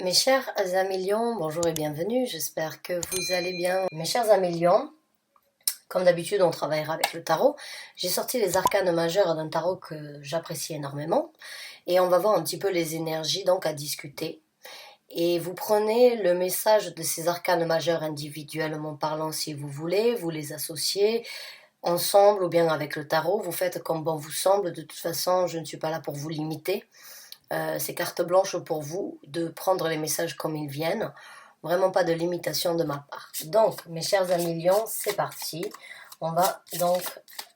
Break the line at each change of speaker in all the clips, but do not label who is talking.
Mes chers amis lions, bonjour et bienvenue, j'espère que vous allez bien. Mes chers amis lions, comme d'habitude on travaillera avec le tarot. J'ai sorti les arcanes majeures d'un tarot que j'apprécie énormément et on va voir un petit peu les énergies donc à discuter. Et vous prenez le message de ces arcanes majeures individuellement parlant si vous voulez, vous les associez ensemble ou bien avec le tarot, vous faites comme bon vous semble. De toute façon, je ne suis pas là pour vous limiter. C'est carte blanche pour vous de prendre les messages comme ils viennent. Vraiment pas de limitation de ma part. Donc, mes chers amis lions, c'est parti. On va donc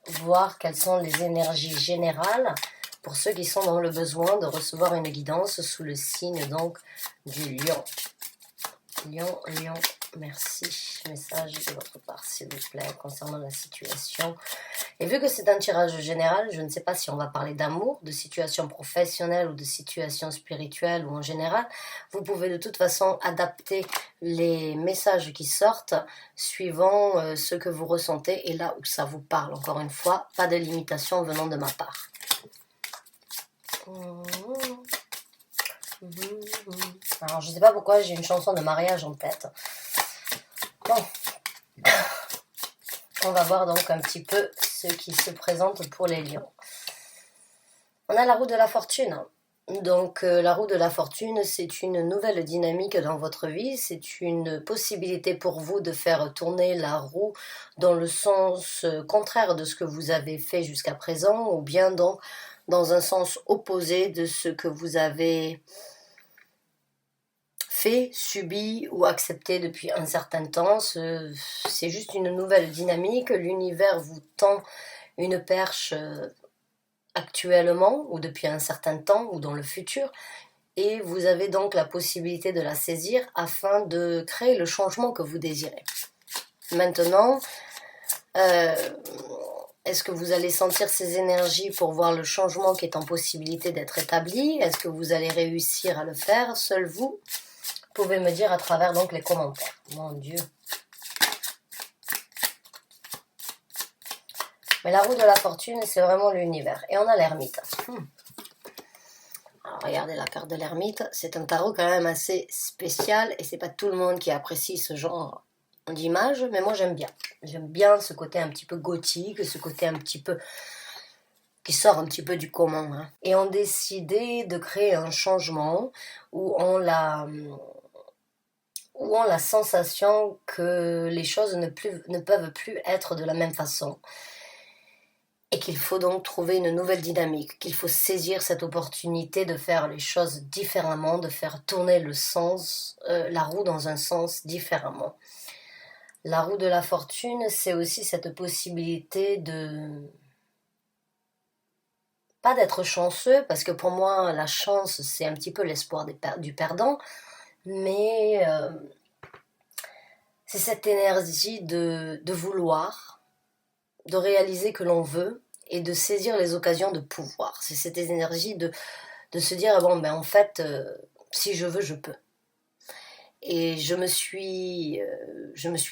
voir quelles sont les énergies générales pour ceux qui sont dans le besoin de recevoir une guidance sous le signe donc du lion. Lion, lion, merci. Message de votre part, s'il vous plaît, concernant la situation. Et vu que c'est un tirage général, je ne sais pas si on va parler d'amour, de situation professionnelle ou de situation spirituelle ou en général. Vous pouvez de toute façon adapter les messages qui sortent suivant ce que vous ressentez et là où ça vous parle. Encore une fois, pas de limitation venant de ma part. Alors, je ne sais pas pourquoi j'ai une chanson de mariage en tête. Bon. On va voir donc un petit peu ce qui se présente pour les lions. On a la roue de la fortune. Donc la roue de la fortune, c'est une nouvelle dynamique dans votre vie. C'est une possibilité pour vous de faire tourner la roue dans le sens contraire de ce que vous avez fait jusqu'à présent, ou bien donc dans un sens opposé de ce que vous avez fait, subi ou accepté depuis un certain temps. C'est juste une nouvelle dynamique. L'univers vous tend une perche actuellement ou depuis un certain temps ou dans le futur et vous avez donc la possibilité de la saisir afin de créer le changement que vous désirez. Maintenant, est-ce que vous allez sentir ces énergies pour voir le changement qui est en possibilité d'être établi? Est-ce que vous allez réussir à le faire? Seul vous pouvez me dire à travers donc les commentaires. Mon Dieu. Mais la roue de la fortune, c'est vraiment l'univers. Et on a l'ermite. Alors, regardez la carte de l'ermite. C'est un tarot quand même assez spécial. Et c'est pas tout le monde qui apprécie ce genre d'image. Mais moi, j'aime bien. J'aime bien ce côté un petit peu gothique. Ce côté un petit peu qui sort un petit peu du commun. Hein. Et on décidé de créer un changement où on la sensation que les choses ne peuvent plus être de la même façon. Et qu'il faut donc trouver une nouvelle dynamique, qu'il faut saisir cette opportunité de faire les choses différemment, de faire tourner la roue dans un sens différemment. La roue de la fortune, c'est aussi cette possibilité pas d'être chanceux, parce que pour moi, la chance, c'est un petit peu l'espoir du perdant, mais c'est cette énergie de vouloir, de réaliser que l'on veut, et de saisir les occasions de pouvoir. C'est cette énergie de se dire, bon, ben en fait, si je veux, je peux. Et je me suis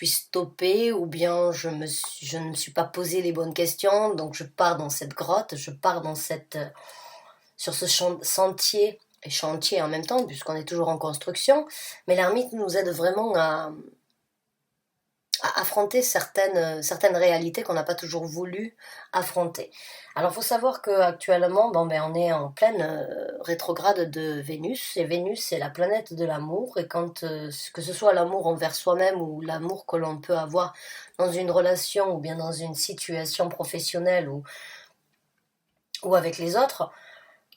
stoppée, ou bien je ne me suis pas posé les bonnes questions, donc je pars dans cette grotte, je pars sur ce sentier, et chantier en même temps, puisqu'on est toujours en construction, mais l'ermite nous aide vraiment à affronter certaines réalités qu'on n'a pas toujours voulu affronter. Alors, il faut savoir qu'actuellement, on est en pleine rétrograde de Vénus, et Vénus, c'est la planète de l'amour, et que ce soit l'amour envers soi-même ou l'amour que l'on peut avoir dans une relation ou bien dans une situation professionnelle ou avec les autres,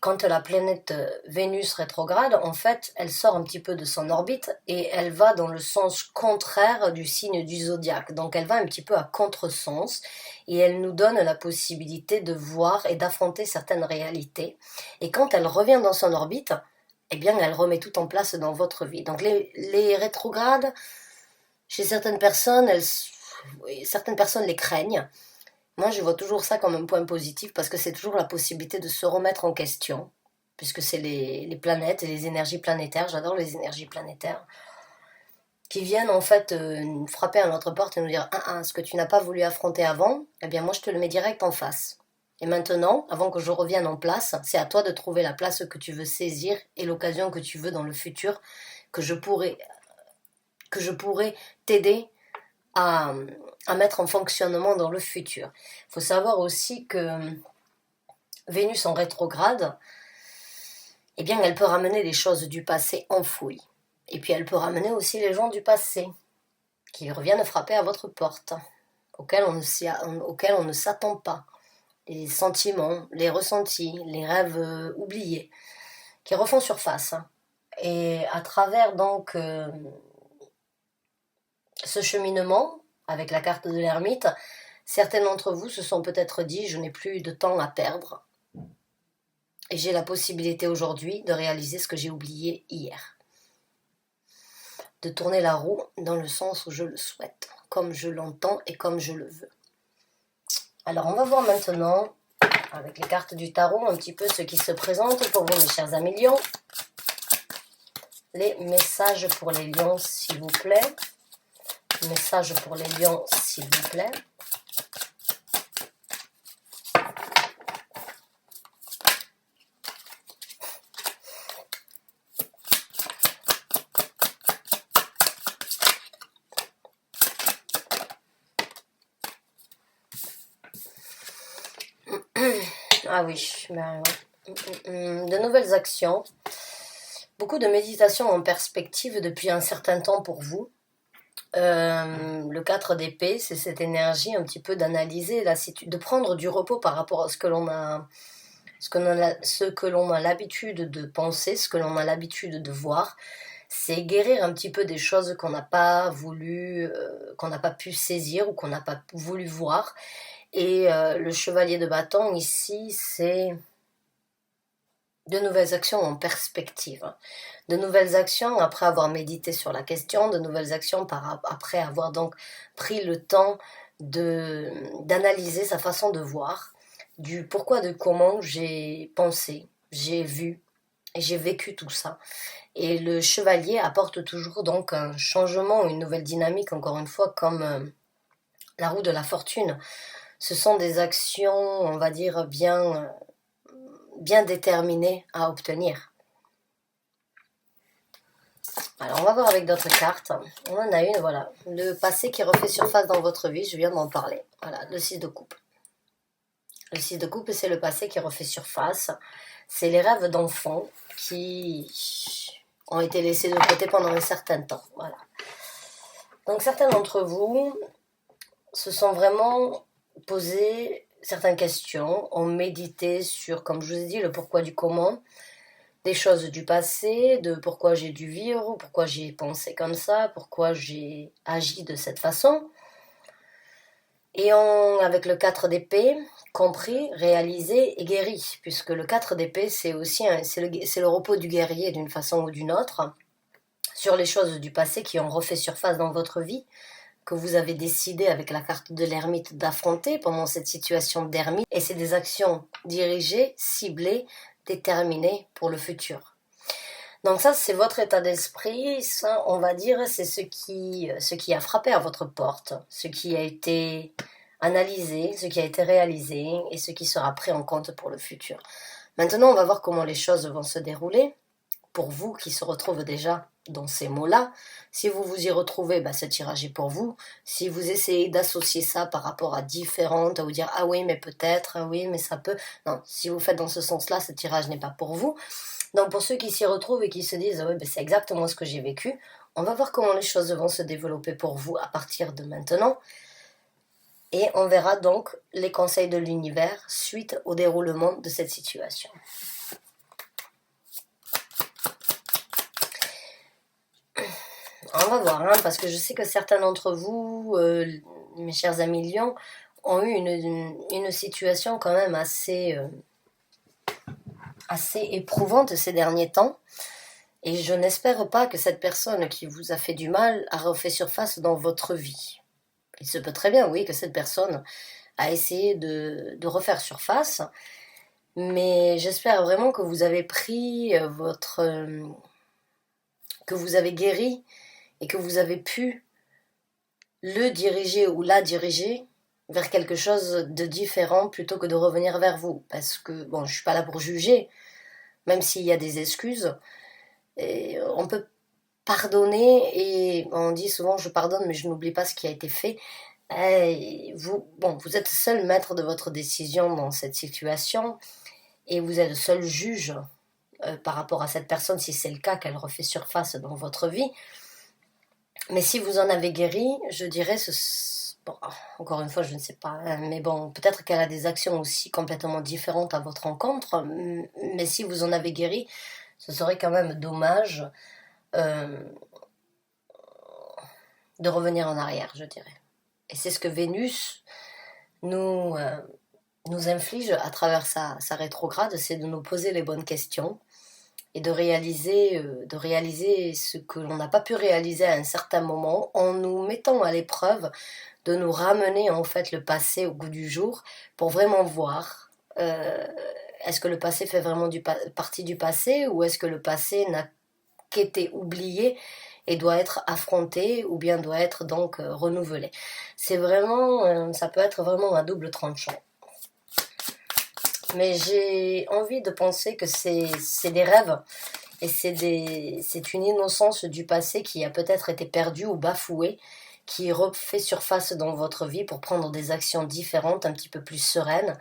quand la planète Vénus rétrograde, en fait, elle sort un petit peu de son orbite et elle va dans le sens contraire du signe du zodiaque. Donc elle va un petit peu à contresens et elle nous donne la possibilité de voir et d'affronter certaines réalités. Et quand elle revient dans son orbite, eh bien, elle remet tout en place dans votre vie. Donc les rétrogrades, chez certaines personnes, certaines personnes les craignent. Moi, je vois toujours ça comme un point positif parce que c'est toujours la possibilité de se remettre en question, puisque c'est les planètes et les énergies planétaires, j'adore les énergies planétaires, qui viennent en fait frapper à notre porte et nous dire ce que tu n'as pas voulu affronter avant, eh bien moi je te le mets direct en face. Et maintenant, avant que je revienne en place, c'est à toi de trouver la place que tu veux saisir et l'occasion que tu veux dans le futur, que je pourrais t'aider à, à mettre en fonctionnement dans le futur. Il faut savoir aussi que Vénus en rétrograde, eh bien, elle peut ramener les choses du passé enfouies. Et puis, elle peut ramener aussi les gens du passé qui reviennent frapper à votre porte, auxquels on ne s'attend pas. Les sentiments, les ressentis, les rêves oubliés, qui refont surface. Et à travers donc ce cheminement, avec la carte de l'ermite, certains d'entre vous se sont peut-être dit « je n'ai plus de temps à perdre ». Et j'ai la possibilité aujourd'hui de réaliser ce que j'ai oublié hier. De tourner la roue dans le sens où je le souhaite, comme je l'entends et comme je le veux. Alors on va voir maintenant, avec les cartes du tarot, un petit peu ce qui se présente pour vous mes chers amis lions. Les messages pour les lions s'il vous plaît. Messages pour les lions s'il vous plaît. Ah oui, ben, de nouvelles actions, beaucoup de méditation en perspective depuis un certain temps pour vous. Le 4 d'épée, c'est cette énergie un petit peu d'analyser la situation, de prendre du repos par rapport à ce que l'on a, ce que l'on a l'habitude de penser, ce que l'on a l'habitude de voir. C'est guérir un petit peu des choses qu'on n'a pas voulu, qu'on n'a pas pu saisir ou qu'on n'a pas voulu voir. Et le chevalier de bâton ici, c'est de nouvelles actions en perspective. De nouvelles actions après avoir médité sur la question, de nouvelles actions après avoir donc pris le temps d'analyser sa façon de voir, du pourquoi, de comment j'ai pensé, j'ai vu et j'ai vécu tout ça. Et le chevalier apporte toujours donc un changement, une nouvelle dynamique, encore une fois, comme la roue de la fortune. Ce sont des actions, on va dire, bien déterminées à obtenir. Alors, on va voir avec d'autres cartes. On en a une, voilà. Le passé qui refait surface dans votre vie, je viens d'en parler. Voilà, le 6 de coupe. Le 6 de coupe, c'est le passé qui refait surface. C'est les rêves d'enfants qui ont été laissés de côté pendant un certain temps. Voilà. Donc, certains d'entre vous se sont vraiment posé certaines questions, ont médité sur, comme je vous ai dit, le pourquoi du comment, des choses du passé, de pourquoi j'ai dû vivre, pourquoi j'ai pensé comme ça, pourquoi j'ai agi de cette façon. Et ont, avec le 4 d'épée, compris, réalisé et guéri, puisque le 4 d'épée, c'est aussi c'est le repos du guerrier d'une façon ou d'une autre, sur les choses du passé qui ont refait surface dans votre vie, que vous avez décidé avec la carte de l'ermite d'affronter pendant cette situation d'ermite. Et c'est des actions dirigées, ciblées, déterminées pour le futur. Donc ça, c'est votre état d'esprit, ça, on va dire, c'est ce qui a frappé à votre porte, ce qui a été analysé, ce qui a été réalisé et ce qui sera pris en compte pour le futur. Maintenant, on va voir comment les choses vont se dérouler. Pour vous qui se retrouvent déjà dans ces mots-là, si vous vous y retrouvez, ce tirage est pour vous. Si vous essayez d'associer ça par rapport à différentes, à vous dire « Ah oui, mais peut-être, ah oui, mais ça peut… » Non, si vous faites dans ce sens-là, ce tirage n'est pas pour vous. Donc pour ceux qui s'y retrouvent et qui se disent « Ah oui, c'est exactement ce que j'ai vécu », on va voir comment les choses vont se développer pour vous à partir de maintenant. Et on verra donc les conseils de l'univers suite au déroulement de cette situation. On va voir, parce que je sais que certains d'entre vous, mes chers amis lions, ont eu une situation quand même assez éprouvante ces derniers temps. Et je n'espère pas que cette personne qui vous a fait du mal a refait surface dans votre vie. Il se peut très bien, oui, que cette personne a essayé de refaire surface. Mais j'espère vraiment que vous avez pris que vous avez guéri et que vous avez pu le diriger ou la diriger vers quelque chose de différent plutôt que de revenir vers vous. Parce que, bon, je ne suis pas là pour juger, même s'il y a des excuses. Et on peut pardonner, et on dit souvent je pardonne mais je n'oublie pas ce qui a été fait. Et vous êtes seul maître de votre décision dans cette situation, et vous êtes seul juge par rapport à cette personne, si c'est le cas qu'elle refait surface dans votre vie. Mais si vous en avez guéri, je dirais, bon, encore une fois, je ne sais pas, hein, mais bon, peut-être qu'elle a des actions aussi complètement différentes à votre encontre, mais si vous en avez guéri, ce serait quand même dommage euh, de revenir en arrière, je dirais. Et c'est ce que Vénus nous, nous inflige à travers sa rétrograde, c'est de nous poser les bonnes questions et de réaliser ce que l'on n'a pas pu réaliser à un certain moment, en nous mettant à l'épreuve, de nous ramener en fait le passé au goût du jour pour vraiment voir est-ce que le passé fait vraiment partie du passé, ou est-ce que le passé n'a qu'était oublié et doit être affronté, ou bien doit être donc renouvelé. C'est vraiment, ça peut être vraiment un double tranchant. Mais j'ai envie de penser que c'est des rêves, et c'est une innocence du passé qui a peut-être été perdue ou bafouée, qui refait surface dans votre vie pour prendre des actions différentes, un petit peu plus sereines,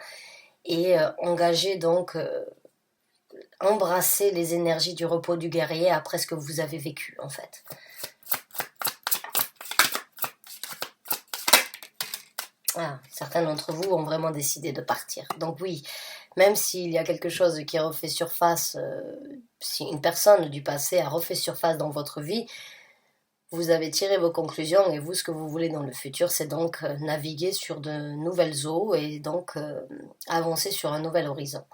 et engager donc, embrasser les énergies du repos du guerrier après ce que vous avez vécu en fait. Ah, certains d'entre vous ont vraiment décidé de partir. Donc oui, même s'il y a quelque chose qui refait surface, si une personne du passé a refait surface dans votre vie, vous avez tiré vos conclusions, et vous, ce que vous voulez dans le futur, c'est donc naviguer sur de nouvelles eaux, et donc avancer sur un nouvel horizon.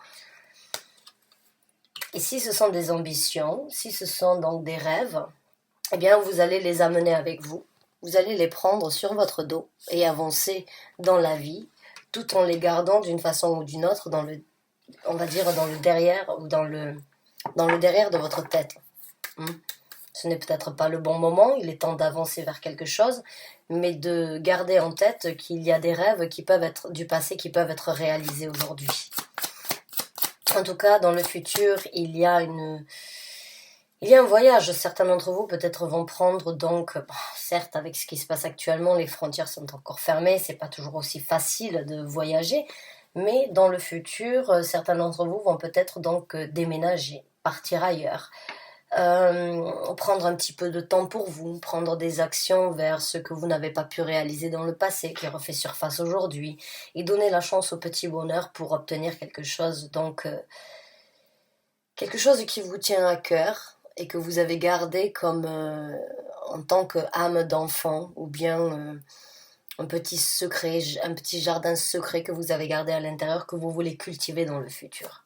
Et si ce sont des ambitions, si ce sont donc des rêves, eh bien vous allez les amener avec vous. Vous allez les prendre sur votre dos et avancer dans la vie, tout en les gardant d'une façon ou d'une autre dans le, on va dire, dans le derrière, ou dans le derrière de votre tête. Ce n'est peut-être pas le bon moment, il est temps d'avancer vers quelque chose, mais de garder en tête qu'il y a des rêves qui peuvent être du passé, qui peuvent être réalisés aujourd'hui. En tout cas, dans le futur, il y a un voyage. Certains d'entre vous peut-être vont prendre donc, certes avec ce qui se passe actuellement, les frontières sont encore fermées, c'est pas toujours aussi facile de voyager, mais dans le futur, certains d'entre vous vont peut-être donc déménager, partir ailleurs. Prendre un petit peu de temps pour vous, prendre des actions vers ce que vous n'avez pas pu réaliser dans le passé, qui refait surface aujourd'hui, et donner la chance au petit bonheur pour obtenir quelque chose, donc quelque chose qui vous tient à cœur et que vous avez gardé comme en tant qu'âme d'enfant, ou bien un petit secret, un petit jardin secret que vous avez gardé à l'intérieur, que vous voulez cultiver dans le futur.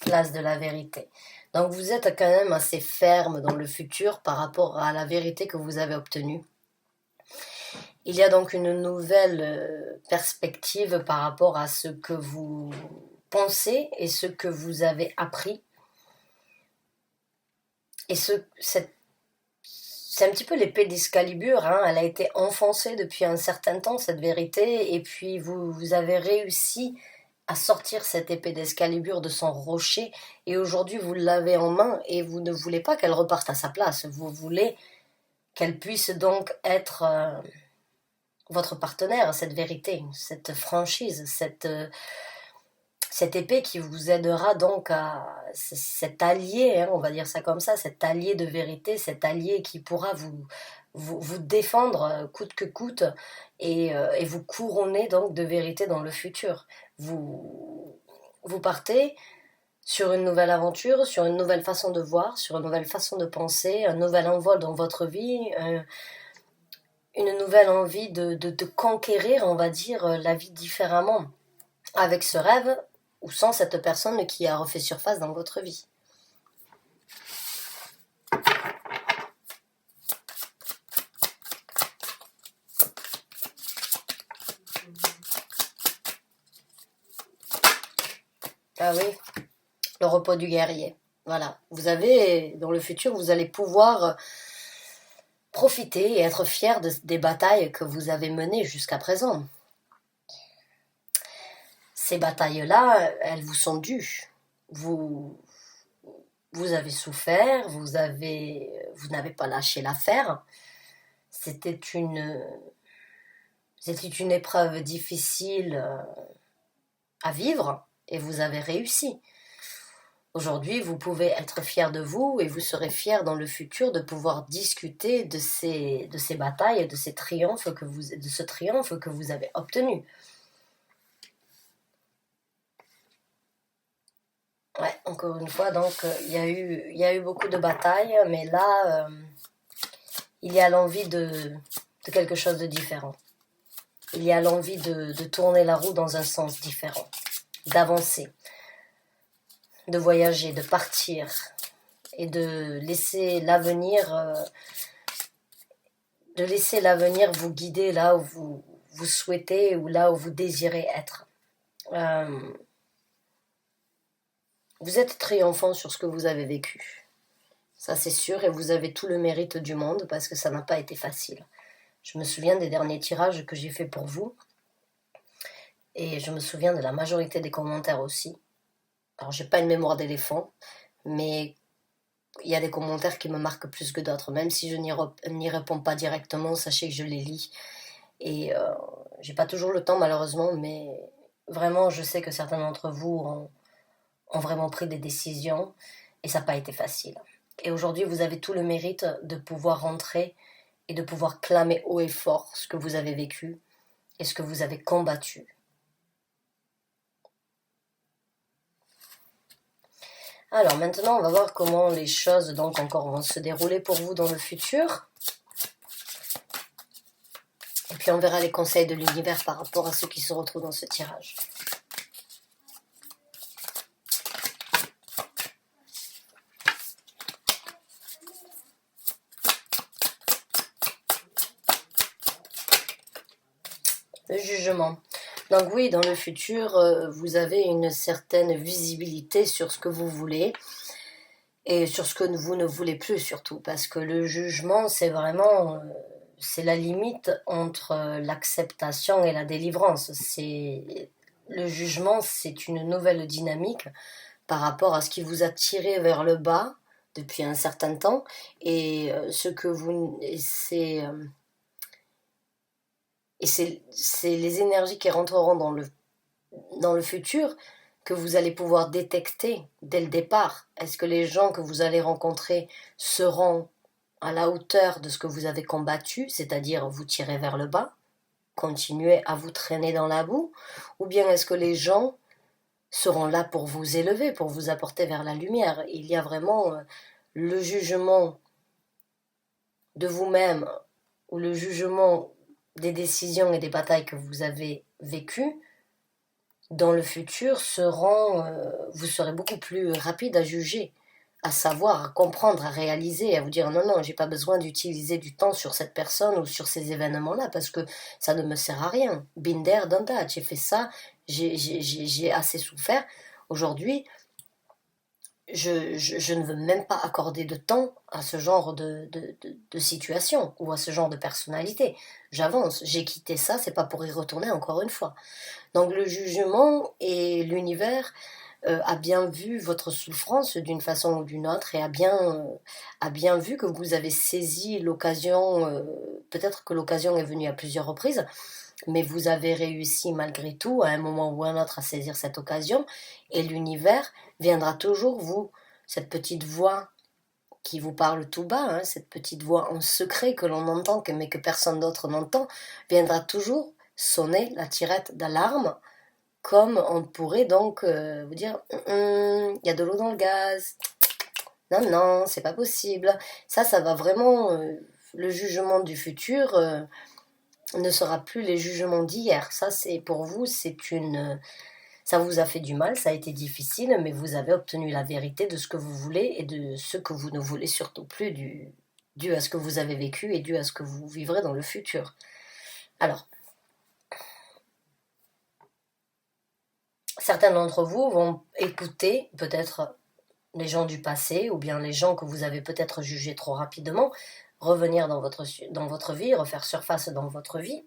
Place de la vérité. Donc vous êtes quand même assez ferme dans le futur par rapport à la vérité que vous avez obtenue. Il y a donc une nouvelle perspective par rapport à ce que vous pensez et ce que vous avez appris. Et c'est un petit peu l'épée d'Excalibur, hein. Elle a été enfoncée depuis un certain temps, cette vérité, et puis vous avez réussi à sortir cette épée d'Excalibur de son rocher, et aujourd'hui vous l'avez en main, et vous ne voulez pas qu'elle reparte à sa place, vous voulez qu'elle puisse donc être votre partenaire, cette vérité, cette franchise, cette épée qui vous aidera donc à cet allié, hein, on va dire ça comme ça, cet allié de vérité, cet allié qui pourra vous défendre coûte que coûte, et vous couronner donc de vérité dans le futur. Vous partez sur une nouvelle aventure, sur une nouvelle façon de voir, sur une nouvelle façon de penser, un nouvel envol dans votre vie, une nouvelle envie de conquérir, on va dire, la vie différemment, avec ce rêve ou sans cette personne qui a refait surface dans votre vie. Ah oui, le repos du guerrier. Voilà, vous avez, dans le futur, vous allez pouvoir profiter et être fier des batailles que vous avez menées jusqu'à présent. Ces batailles-là, elles vous sont dues. Vous avez souffert, vous n'avez pas lâché l'affaire. C'était une épreuve difficile à vivre et vous avez réussi. Aujourd'hui, vous pouvez être fier de vous et vous serez fier dans le futur de pouvoir discuter de ces batailles et de ce triomphe que vous avez obtenu. Ouais, encore une fois, donc il y a eu beaucoup de batailles, mais là, il y a l'envie de quelque chose de différent. Il y a l'envie de tourner la roue dans un sens différent, d'avancer, de voyager, de partir et de laisser l'avenir vous guider là où vous souhaitez ou là où vous désirez être. Vous êtes triomphant sur ce que vous avez vécu. Ça c'est sûr, et vous avez tout le mérite du monde parce que ça n'a pas été facile. Je me souviens des derniers tirages que j'ai fait pour vous. Et je me souviens de la majorité des commentaires aussi. Alors j'ai pas une mémoire d'éléphant, mais il y a des commentaires qui me marquent plus que d'autres. Même si je n'y réponds pas directement, sachez que je les lis. Et j'ai pas toujours le temps malheureusement, mais vraiment je sais que certains d'entre vous ont vraiment pris des décisions et ça n'a pas été facile. Et aujourd'hui vous avez tout le mérite de pouvoir rentrer et de pouvoir clamer haut et fort ce que vous avez vécu et ce que vous avez combattu. Alors maintenant, on va voir comment les choses donc encore vont se dérouler pour vous dans le futur. Et puis on verra les conseils de l'univers par rapport à ceux qui se retrouvent dans ce tirage. Le jugement. Donc oui, dans le futur, vous avez une certaine visibilité sur ce que vous voulez et sur ce que vous ne voulez plus surtout, parce que le jugement, c'est vraiment, c'est la limite entre l'acceptation et la délivrance. Le jugement, c'est une nouvelle dynamique par rapport à ce qui vous a tiré vers le bas depuis un certain temps et c'est les énergies qui rentreront dans le futur que vous allez pouvoir détecter dès le départ. Est-ce que les gens que vous allez rencontrer seront à la hauteur de ce que vous avez combattu, c'est-à-dire vous tirer vers le bas, continuer à vous traîner dans la boue, ou bien est-ce que les gens seront là pour vous élever, pour vous apporter vers la lumière? Il y a vraiment le jugement de vous-même ou le jugement des décisions et des batailles que vous avez vécues dans le futur vous serez beaucoup plus rapide à juger, à savoir, à comprendre, à réaliser, à vous dire non, non, j'ai pas besoin d'utiliser du temps sur cette personne ou sur ces événements-là parce que ça ne me sert à rien. Been there, done that, j'ai fait ça, j'ai assez souffert. Aujourd'hui, je ne veux même pas accorder de temps à ce genre de situation ou à ce genre de personnalité. J'avance, j'ai quitté ça, c'est pas pour y retourner encore une fois. Donc le jugement et l'univers a bien vu votre souffrance d'une façon ou d'une autre et a bien vu que vous avez saisi l'occasion, peut-être que l'occasion est venue à plusieurs reprises, mais vous avez réussi malgré tout à un moment ou à un autre à saisir cette occasion et l'univers viendra toujours cette petite voix qui vous parle tout bas, hein, cette petite voix en secret que l'on entend mais que personne d'autre n'entend, viendra toujours sonner la tirette d'alarme comme on pourrait donc vous dire il y a de l'eau dans le gaz, non, non, c'est pas possible. Ça va vraiment, le jugement du futur ne sera plus les jugements d'hier. Ça, c'est pour vous, ça vous a fait du mal, ça a été difficile, mais vous avez obtenu la vérité de ce que vous voulez et de ce que vous ne voulez surtout plus, dû à ce que vous avez vécu et dû à ce que vous vivrez dans le futur. Alors, Certains d'entre vous vont écouter peut-être les gens du passé ou bien les gens que vous avez peut-être jugés trop rapidement, revenir dans votre vie, refaire surface dans votre vie.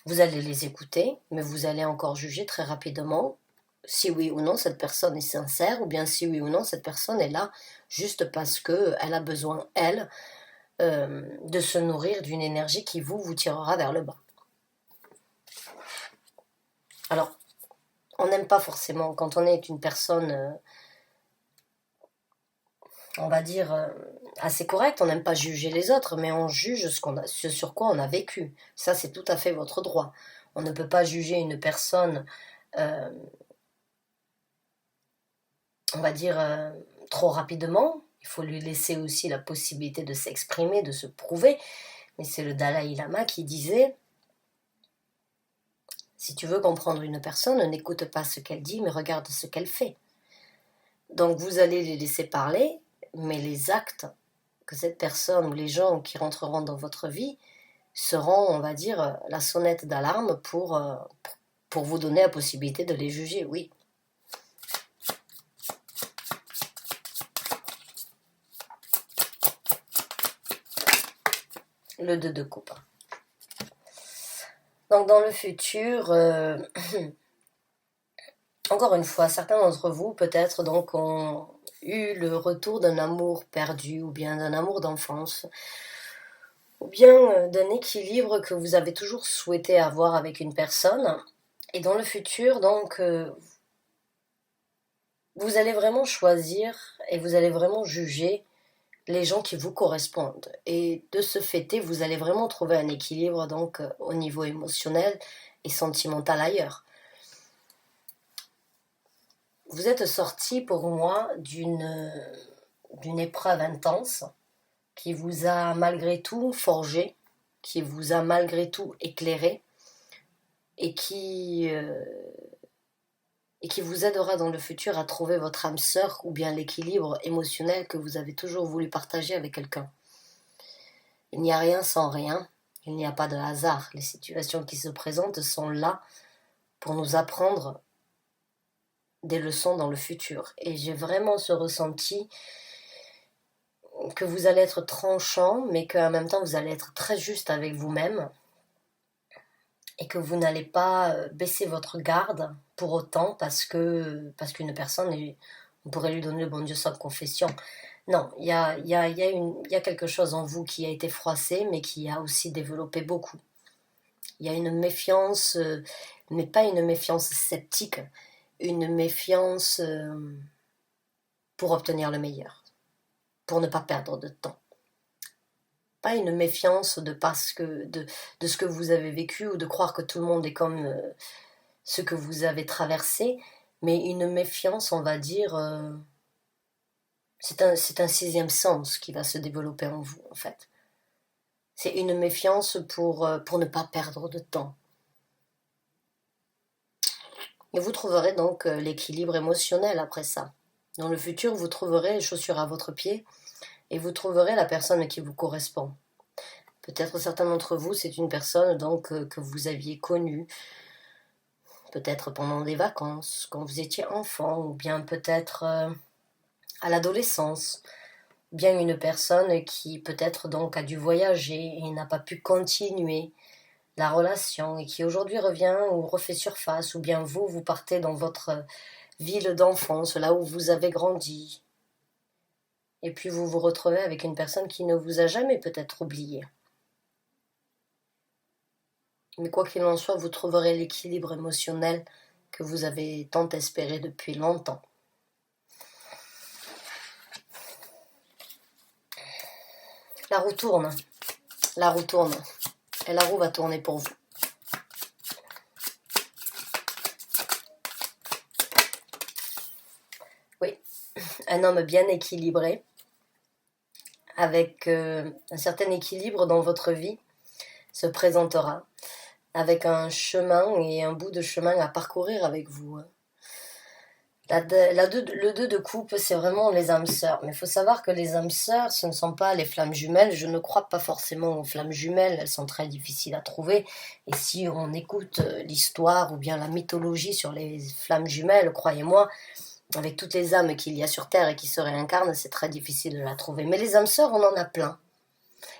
Vous allez les écouter, mais vous allez encore juger très rapidement si oui ou non cette personne est sincère, ou bien si oui ou non cette personne est là juste parce qu'elle a besoin, elle, de se nourrir d'une énergie qui vous tirera vers le bas. Alors, on n'aime pas forcément, quand on est une personne, on va dire, assez correcte, on n'aime pas juger les autres, mais on juge ce sur quoi on a vécu. Ça, c'est tout à fait votre droit. On ne peut pas juger une personne, on va dire, trop rapidement. Il faut lui laisser aussi la possibilité de s'exprimer, de se prouver. Mais c'est le Dalai Lama qui disait, si tu veux comprendre une personne, n'écoute pas ce qu'elle dit, mais regarde ce qu'elle fait. Donc vous allez les laisser parler, mais les actes que cette personne ou les gens qui rentreront dans votre vie seront, on va dire, la sonnette d'alarme pour vous donner la possibilité de les juger, oui. Le 2 de coupe. Donc dans le futur, encore une fois, certains d'entre vous peut-être donc ont eu le retour d'un amour perdu ou bien d'un amour d'enfance ou bien d'un équilibre que vous avez toujours souhaité avoir avec une personne. Et dans le futur, donc, vous allez vraiment choisir et vous allez vraiment juger les gens qui vous correspondent. Et de ce fait, vous allez vraiment trouver un équilibre donc au niveau émotionnel et sentimental ailleurs. Vous êtes sorti pour moi d'une épreuve intense qui vous a malgré tout forgé, qui vous a malgré tout éclairé et qui vous aidera dans le futur à trouver votre âme sœur ou bien l'équilibre émotionnel que vous avez toujours voulu partager avec quelqu'un. Il n'y a rien sans rien, il n'y a pas de hasard. Les situations qui se présentent sont là pour nous apprendre des leçons dans le futur. Et j'ai vraiment ce ressenti que vous allez être tranchant, mais qu'en même temps vous allez être très juste avec vous-même et que vous n'allez pas baisser votre garde pour autant parce qu'une personne, on pourrait lui donner le bon Dieu sans confession. Non, il y a quelque chose en vous qui a été froissé, mais qui a aussi développé beaucoup. Il y a une méfiance, mais pas une méfiance sceptique, une méfiance pour obtenir le meilleur, pour ne pas perdre de temps. Pas une méfiance de ce que vous avez vécu ou de croire que tout le monde est comme ce que vous avez traversé, mais une méfiance, on va dire, c'est un sixième sens qui va se développer en vous, en fait. C'est une méfiance pour ne pas perdre de temps. Et vous trouverez donc l'équilibre émotionnel après ça. Dans le futur, vous trouverez les chaussures à votre pied et vous trouverez la personne qui vous correspond. Peut-être certains d'entre vous, c'est une personne donc que vous aviez connue, peut-être pendant des vacances, quand vous étiez enfant, ou bien peut-être à l'adolescence, bien une personne qui peut-être donc a dû voyager et n'a pas pu continuer la relation et qui aujourd'hui revient ou refait surface, ou bien vous partez dans votre ville d'enfance, là où vous avez grandi, et puis vous vous retrouvez avec une personne qui ne vous a jamais peut-être oublié. Mais quoi qu'il en soit, vous trouverez l'équilibre émotionnel que vous avez tant espéré depuis longtemps. La roue tourne, et la roue va tourner pour vous. Oui, un homme bien équilibré, avec un certain équilibre dans votre vie, se présentera, avec un chemin et un bout de chemin à parcourir avec vous. Le 2 de coupe, c'est vraiment les âmes sœurs. Mais il faut savoir que les âmes sœurs, ce ne sont pas les flammes jumelles. Je ne crois pas forcément aux flammes jumelles. Elles sont très difficiles à trouver. Et si on écoute l'histoire ou bien la mythologie sur les flammes jumelles, croyez-moi, avec toutes les âmes qu'il y a sur Terre et qui se réincarnent, c'est très difficile de la trouver. Mais les âmes sœurs, on en a plein.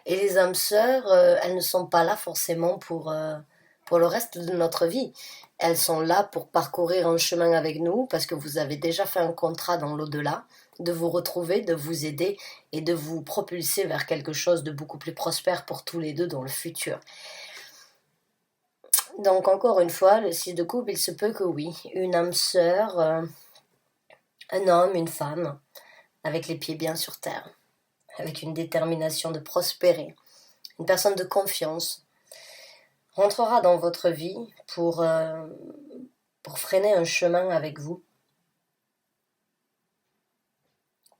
Et les âmes sœurs, elles ne sont pas là forcément pour le reste de notre vie. Elles sont là pour parcourir un chemin avec nous parce que vous avez déjà fait un contrat dans l'au-delà, de vous retrouver, de vous aider et de vous propulser vers quelque chose de beaucoup plus prospère pour tous les deux dans le futur. Donc encore une fois, le 6 de coupe, il se peut que oui, une âme sœur, un homme, une femme, avec les pieds bien sur terre, avec une détermination de prospérer, une personne de confiance, rentrera dans votre vie pour freiner un chemin avec vous,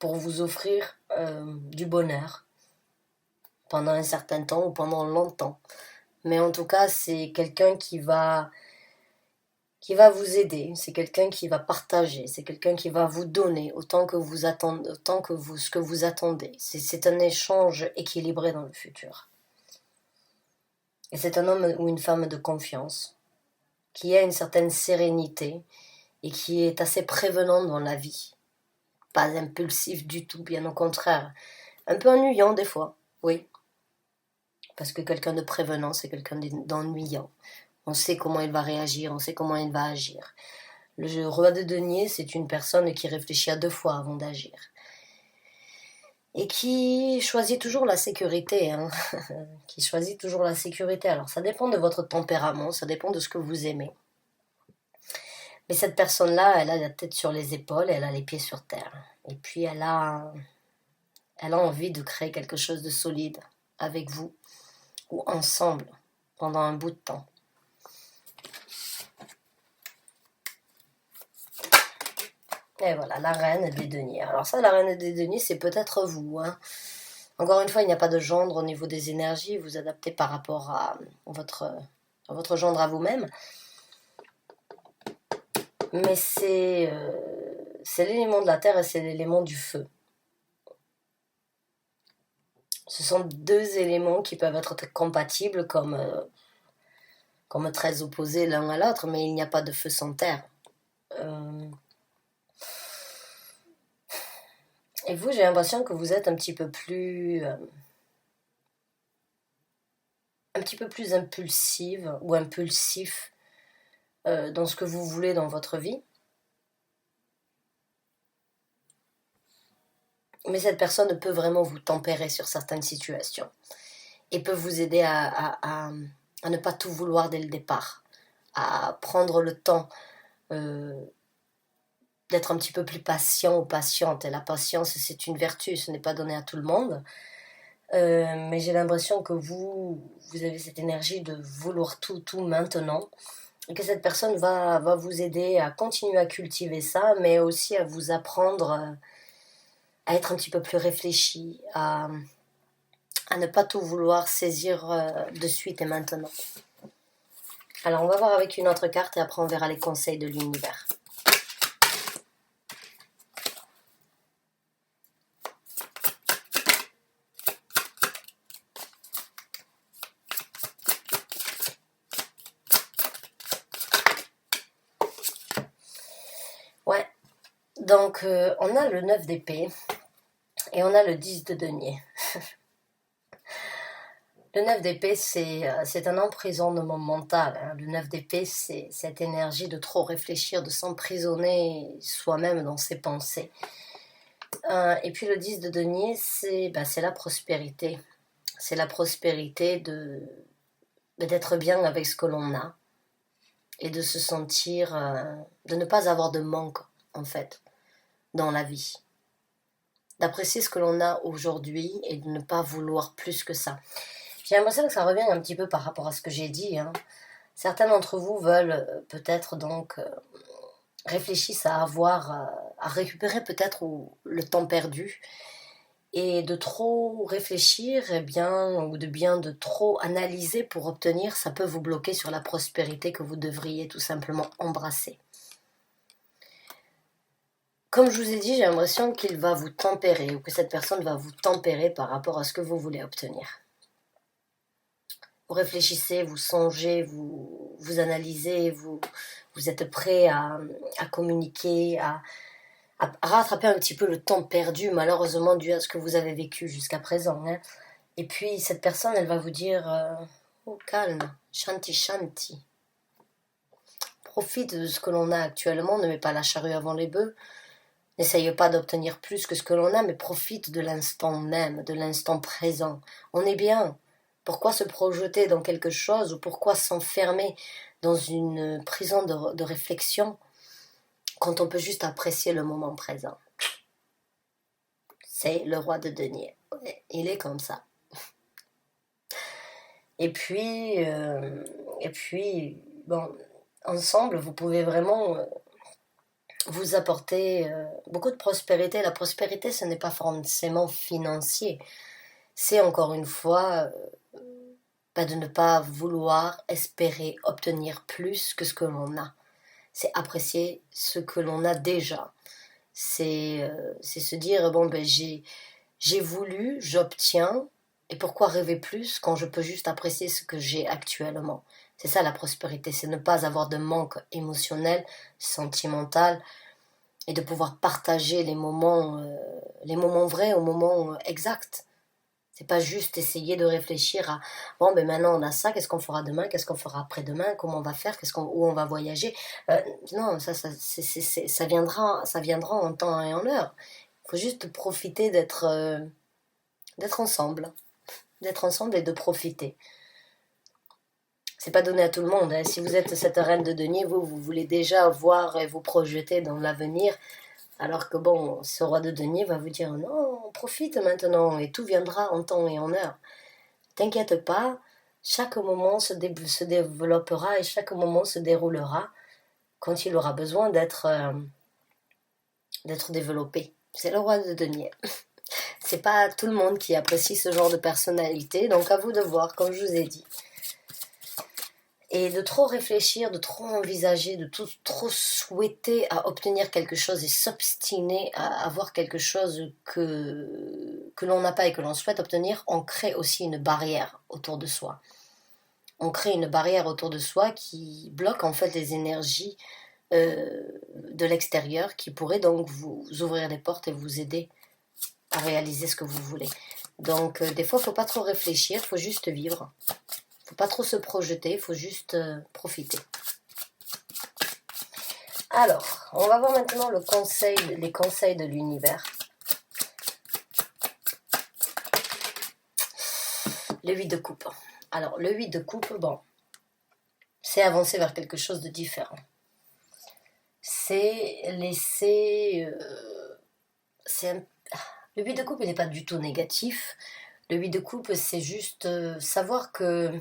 pour vous offrir du bonheur pendant un certain temps ou pendant longtemps. Mais en tout cas, c'est quelqu'un qui va vous aider, c'est quelqu'un qui va partager, c'est quelqu'un qui va vous donner autant que vous attendez, ce que vous attendez. C'est un échange équilibré dans le futur. Et c'est un homme ou une femme de confiance, qui a une certaine sérénité et qui est assez prévenant dans la vie. Pas impulsif du tout, bien au contraire. Un peu ennuyant des fois, oui. Parce que quelqu'un de prévenant, c'est quelqu'un d'ennuyant. On sait comment il va réagir, on sait comment il va agir. Le roi de denier, c'est une personne qui réfléchit à 2 fois avant d'agir. Et qui choisit toujours la sécurité, hein. Qui choisit toujours la sécurité. Alors ça dépend de votre tempérament, ça dépend de ce que vous aimez. Mais cette personne-là, elle a la tête sur les épaules, elle a les pieds sur terre. Et puis elle a envie de créer quelque chose de solide avec vous ou ensemble pendant un bout de temps. Et voilà, la reine des deniers. Alors ça, la reine des deniers, c'est peut-être vous, hein. Encore une fois, il n'y a pas de gendre au niveau des énergies, vous adaptez par rapport à votre gendre à vous-même. Mais c'est l'élément de la terre et c'est l'élément du feu. Ce sont 2 éléments qui peuvent être compatibles comme très opposés l'un à l'autre, mais il n'y a pas de feu sans terre. Et vous, j'ai l'impression que vous êtes un petit peu plus impulsive ou impulsif dans ce que vous voulez dans votre vie. Mais cette personne peut vraiment vous tempérer sur certaines situations et peut vous aider à ne pas tout vouloir dès le départ, à prendre le temps d'être un petit peu plus patient ou patiente. Et la patience, c'est une vertu, ce n'est pas donné à tout le monde. Mais j'ai l'impression que vous avez cette énergie de vouloir tout maintenant. Et que cette personne va vous aider à continuer à cultiver ça, mais aussi à vous apprendre à être un petit peu plus réfléchi, à ne pas tout vouloir saisir de suite et maintenant. Alors on va voir avec une autre carte et après on verra les conseils de l'univers. Ouais, donc on a le 9 d'épée et on a le 10 de denier. Le 9 d'épée, c'est un emprisonnement mental, hein. Le 9 d'épée, c'est cette énergie de trop réfléchir, de s'emprisonner soi-même dans ses pensées. Et puis le 10 de denier, c'est la prospérité. C'est la prospérité d'être bien avec ce que l'on a et de se sentir, de ne pas avoir de manque, en fait, dans la vie. D'apprécier ce que l'on a aujourd'hui et de ne pas vouloir plus que ça. J'ai l'impression que ça revient un petit peu par rapport à ce que j'ai dit, hein. Certains d'entre vous veulent peut-être donc réfléchissent à récupérer peut-être le temps perdu et de trop réfléchir ou de trop analyser pour obtenir, ça peut vous bloquer sur la prospérité que vous devriez tout simplement embrasser. Comme je vous ai dit, j'ai l'impression qu'il va vous tempérer ou que cette personne va vous tempérer par rapport à ce que vous voulez obtenir. Vous réfléchissez, vous songez, vous analysez, vous êtes prêt à communiquer, à rattraper un petit peu le temps perdu, malheureusement, dû à ce que vous avez vécu jusqu'à présent. Hein. Et puis, cette personne, elle va vous dire oh, calme, shanti shanti. Profite de ce que l'on a actuellement, ne mets pas la charrue avant les bœufs. N'essaye pas d'obtenir plus que ce que l'on a, mais profite de l'instant même, de l'instant présent. On est bien. Pourquoi se projeter dans quelque chose ou pourquoi s'enfermer dans une prison de réflexion quand on peut juste apprécier le moment présent? C'est le roi de denier. Il est comme ça. Et puis, bon, ensemble, vous pouvez vraiment vous apporter beaucoup de prospérité. La prospérité, ce n'est pas forcément financier. C'est encore une fois de ne pas vouloir espérer obtenir plus que ce que l'on a. C'est apprécier ce que l'on a déjà. C'est se dire, bon, ben, j'ai voulu, j'obtiens, et pourquoi rêver plus quand je peux juste apprécier ce que j'ai actuellement? C'est ça la prospérité, c'est ne pas avoir de manque émotionnel, sentimental, et de pouvoir partager les moments vrais au moment exact. C'est pas juste essayer de réfléchir à bon ben maintenant on a ça, qu'est-ce qu'on fera demain, qu'est-ce qu'on fera après-demain, comment on va faire, où on va voyager. Non, ça viendra en temps et en heure. Il faut juste profiter d'être ensemble, et de profiter. C'est pas donné à tout le monde. Hein. Si vous êtes cette reine de denier, vous voulez déjà voir et vous projeter dans l'avenir. Alors que bon, ce roi de denier va vous dire non, profite maintenant et tout viendra en temps et en heure. T'inquiète pas, chaque moment se développera et chaque moment se déroulera quand il aura besoin d'être développé. C'est le roi de denier. C'est pas tout le monde qui apprécie ce genre de personnalité, donc à vous de voir, comme je vous ai dit. Et de trop réfléchir, de trop envisager, de trop souhaiter à obtenir quelque chose et s'obstiner à avoir quelque chose que l'on n'a pas et que l'on souhaite obtenir, on crée aussi une barrière autour de soi. On crée une barrière autour de soi qui bloque en fait les énergies de l'extérieur qui pourraient donc vous ouvrir les portes et vous aider à réaliser ce que vous voulez. Donc des fois, il ne faut pas trop réfléchir, il faut juste vivre. Il ne faut pas trop se projeter, il faut juste profiter. Alors, on va voir maintenant les conseils de l'univers. Le 8 de coupe. Alors, le 8 de coupe, bon, c'est avancer vers quelque chose de différent. C'est laisser... Le 8 de coupe, il n'est pas du tout négatif. Le 8 de coupe, c'est juste savoir que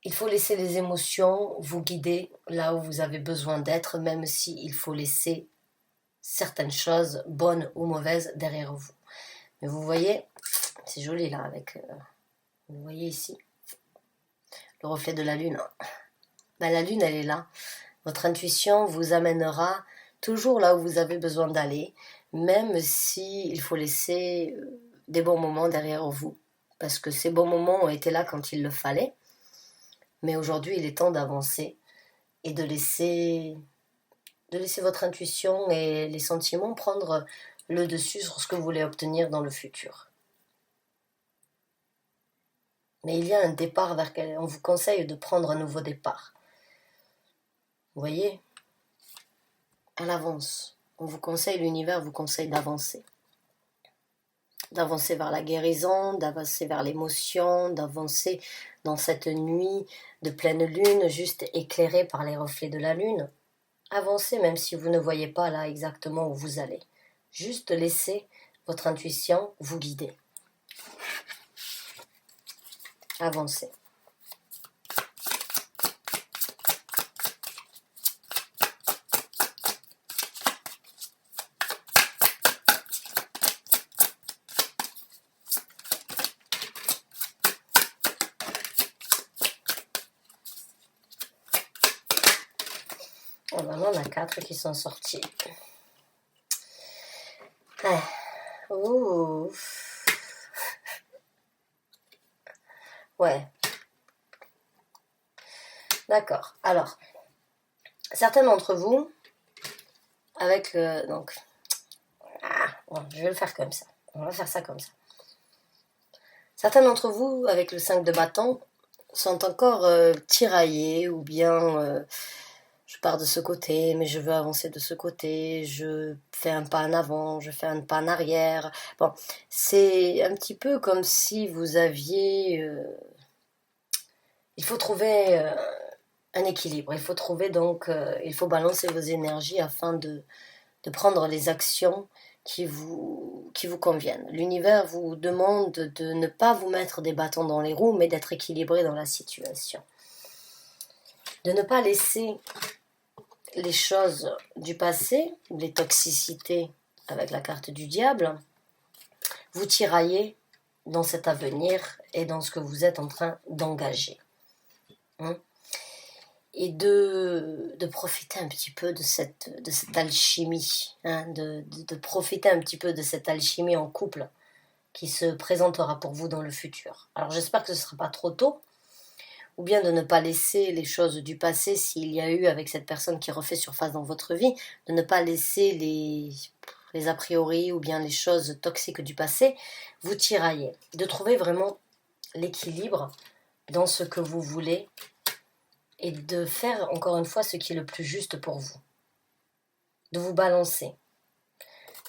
il faut laisser les émotions vous guider là où vous avez besoin d'être, même s'il faut laisser certaines choses, bonnes ou mauvaises, derrière vous. Mais vous voyez, c'est joli là, avec... vous voyez ici, le reflet de la lune. Ben, la lune, elle est là. Votre intuition vous amènera toujours là où vous avez besoin d'aller, même si il faut laisser des bons moments derrière vous. Parce que ces bons moments ont été là quand il le fallait. Mais aujourd'hui, il est temps d'avancer et de laisser votre intuition et les sentiments prendre le dessus sur ce que vous voulez obtenir dans le futur. Mais il y a un départ vers lequel on vous conseille de prendre un nouveau départ. Vous voyez, à l'avance. On vous conseille, l'univers vous conseille d'avancer. D'avancer vers la guérison, d'avancer vers l'émotion, d'avancer dans cette nuit de pleine lune, juste éclairée par les reflets de la lune. Avancez même si vous ne voyez pas là exactement où vous allez. Juste laissez votre intuition vous guider. Avancez. on en a 4 qui sont sortis. Ah. Ouh. Ouais. D'accord. Alors, certains d'entre vous, avec le... Donc, bon, je vais le faire comme ça. On va faire ça comme ça. Certains d'entre vous, avec le 5 de bâton, sont encore tiraillés ou bien je pars de ce côté, mais je veux avancer de ce côté, je fais un pas en avant, je fais un pas en arrière. Bon, c'est un petit peu comme si vous aviez... il faut trouver un équilibre, il faut trouver donc... il faut balancer vos énergies afin de prendre les actions qui vous conviennent. L'univers vous demande de ne pas vous mettre des bâtons dans les roues, mais d'être équilibré dans la situation. De ne pas laisser les choses du passé, les toxicités avec la carte du diable, vous tirailler dans cet avenir et dans ce que vous êtes en train d'engager. Et de profiter un petit peu de cette alchimie, de profiter un petit peu de cette alchimie en couple qui se présentera pour vous dans le futur. Alors j'espère que ce ne sera pas trop tôt, ou bien de ne pas laisser les choses du passé, s'il y a eu avec cette personne qui refait surface dans votre vie, de ne pas laisser les a priori ou bien les choses toxiques du passé vous tirailler, de trouver vraiment l'équilibre dans ce que vous voulez et de faire encore une fois ce qui est le plus juste pour vous. De vous balancer.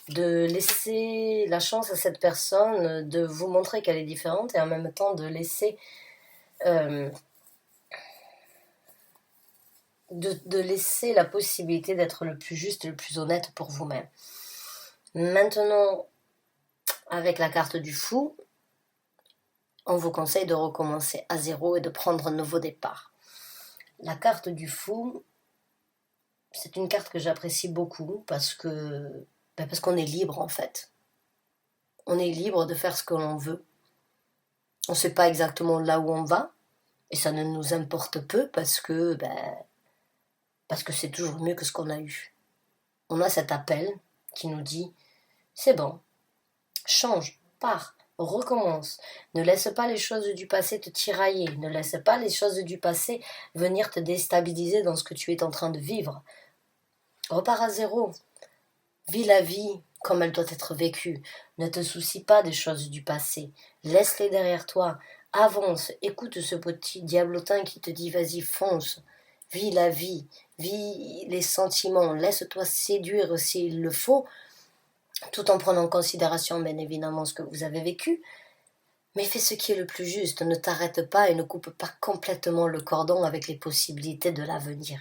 De laisser la chance à cette personne de vous montrer qu'elle est différente et en même temps de laisser... de laisser la possibilité d'être le plus juste et le plus honnête pour vous-même. Maintenant, avec la carte du fou, on vous conseille de recommencer à zéro et de prendre un nouveau départ. La carte du fou, c'est une carte que j'apprécie beaucoup parce qu'on est libre en fait. On est libre de faire ce que l'on veut. On ne sait pas exactement là où on va et ça ne nous importe peu parce que c'est toujours mieux que ce qu'on a eu. On a cet appel qui nous dit « c'est bon, change, pars, recommence. Ne laisse pas les choses du passé te tirailler. Ne laisse pas les choses du passé venir te déstabiliser dans ce que tu es en train de vivre. Repars à zéro. Vis la vie comme elle doit être vécue. Ne te soucie pas des choses du passé. Laisse-les derrière toi. Avance. Écoute ce petit diablotin qui te dit vas-y, fonce. Vis la vie. Vis les sentiments. Laisse-toi séduire s'il le faut, tout en prenant en considération bien évidemment ce que vous avez vécu, mais fais ce qui est le plus juste, ne t'arrête pas et ne coupe pas complètement le cordon avec les possibilités de l'avenir.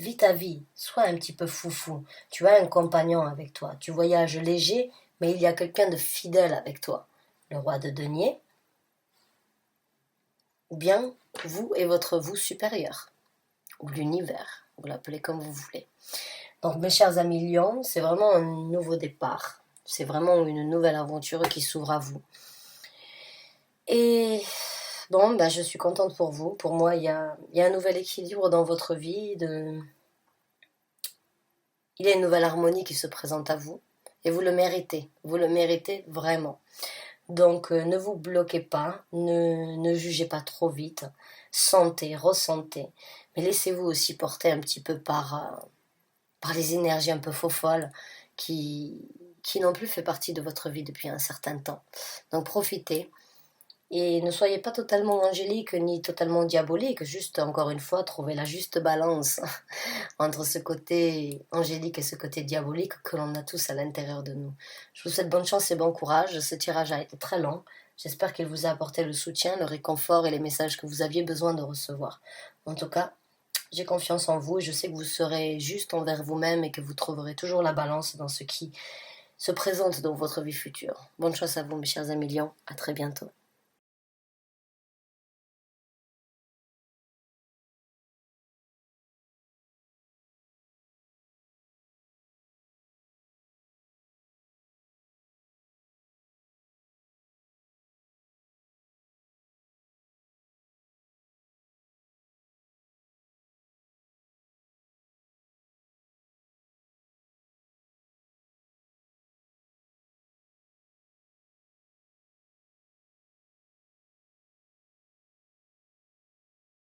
Vis ta vie, sois un petit peu foufou, tu as un compagnon avec toi, tu voyages léger, mais il y a quelqu'un de fidèle avec toi, le roi de denier, ou bien vous et votre vous supérieur, ou l'univers, vous l'appelez comme vous voulez. Donc mes chers amis lions, c'est vraiment un nouveau départ. C'est vraiment une nouvelle aventure qui s'ouvre à vous. Et bon, je suis contente pour vous. Pour moi, il y a un nouvel équilibre dans votre vie. Il y a une nouvelle harmonie qui se présente à vous. Et vous le méritez. Vous le méritez vraiment. Donc ne vous bloquez pas. Ne jugez pas trop vite. Sentez, ressentez. Mais laissez-vous aussi porter un petit peu par les énergies un peu faux-folles qui n'ont plus fait partie de votre vie depuis un certain temps. Donc profitez et ne soyez pas totalement angélique ni totalement diabolique, juste encore une fois trouvez la juste balance entre ce côté angélique et ce côté diabolique que l'on a tous à l'intérieur de nous. Je vous souhaite bonne chance et bon courage. Ce tirage a été très long. J'espère qu'il vous a apporté le soutien, le réconfort et les messages que vous aviez besoin de recevoir. En tout cas, j'ai confiance en vous et je sais que vous serez juste envers vous-même et que vous trouverez toujours la balance dans ce qui se présente dans votre vie future. Bonne chance à vous mes chers amis lions, à très bientôt.